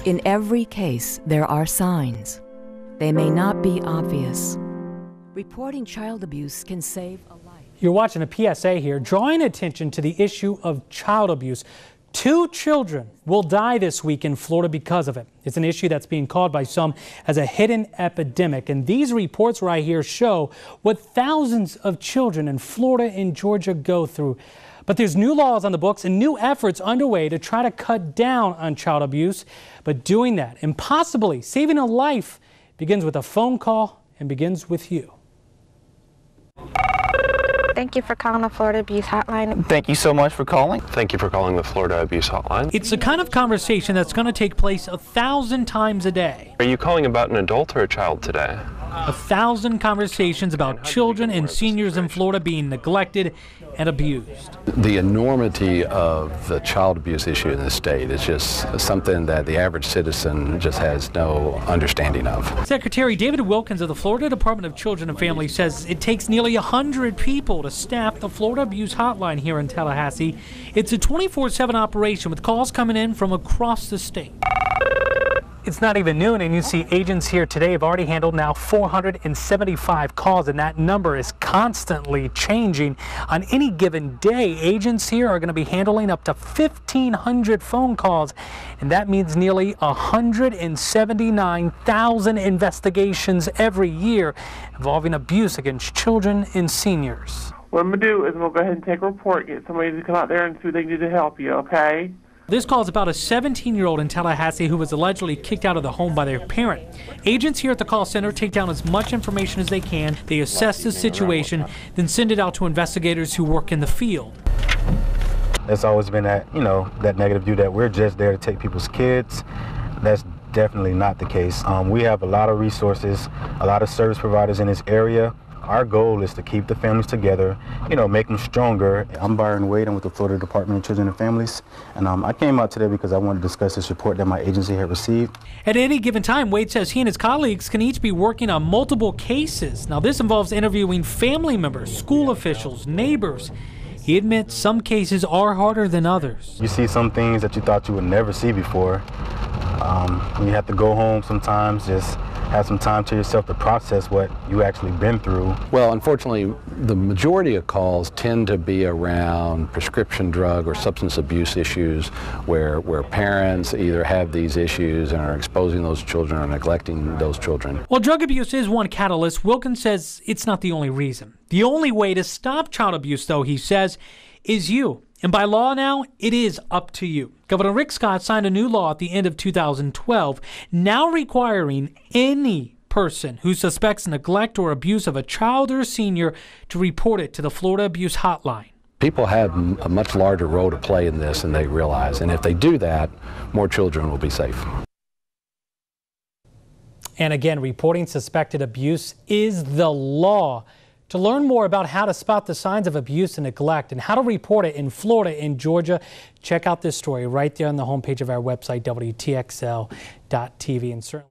In every case, there are signs. They may not be obvious. Reporting child abuse can save a life. You're watching a PSA here, drawing attention to the issue of child abuse. 2 children will die this week in Florida because of it. It's an issue that's being called by some as a hidden epidemic. And these reports right here show what thousands of children in Florida and Georgia go through. But there's new laws on the books and new efforts underway to try to cut down on child abuse. But doing that, and possibly saving a life, begins with a phone call and begins with you. Thank you for calling the Florida Abuse Hotline. Thank you so much for calling. Thank you for calling the Florida Abuse Hotline. It's the kind of conversation that's going to take place 1,000 times a day. Are you calling about an adult or a child today? 1,000 conversations about children and seniors in Florida being neglected and abused. The enormity of the child abuse issue in the state is just something that the average citizen just has no understanding of. Secretary David Wilkins of the Florida Department of Children and Families says it takes nearly 100 people to staff the Florida Abuse Hotline here in Tallahassee. It's a 24/7 operation with calls coming in from across the state. It's not even noon, and you see agents here today have already handled now 475 calls, and that number is constantly changing. On any given day, agents here are going to be handling up to 1,500 phone calls, and that means nearly 179,000 investigations every year involving abuse against children and seniors. What I'm going to do is we'll go ahead and take a report, get somebody to come out there and see what they can do to help you, okay? This call is about a 17-year-old in Tallahassee who was allegedly kicked out of the home by their parent. Agents here at the call center take down as much information as they can. They assess the situation, then send it out to investigators who work in the field. There's always been that, that negative view that we're just there to take people's kids. That's definitely not the case. We have a lot of resources, a lot of service providers in this area. Our goal is to keep the families together, make them stronger. I'm Byron Wade. I'm with the Florida Department of Children and Families. And I came out today because I wanted to discuss this report that my agency had received. At any given time, Wade says he and his colleagues can each be working on multiple cases. Now, this involves interviewing family members, school officials, neighbors. He admits some cases are harder than others. You see some things that you thought you would never see before. You have to go home sometimes, just have some time to yourself to process what you actually been through. Well, unfortunately, the majority of calls tend to be around prescription drug or substance abuse issues where parents either have these issues and are exposing those children or neglecting those children. While drug abuse is one catalyst, Wilkins says it's not the only reason. The only way to stop child abuse, though, he says, is you. And by law now, it is up to you. Governor Rick Scott signed a new law at the end of 2012, now requiring any person who suspects neglect or abuse of a child or senior to report it to the Florida Abuse Hotline. People have a much larger role to play in this than they realize, and if they do that, more children will be safe. And again, reporting suspected abuse is the law. To learn more about how to spot the signs of abuse and neglect and how to report it in Florida and Georgia, check out this story right there on the homepage of our website, WTXL.TV. And certainly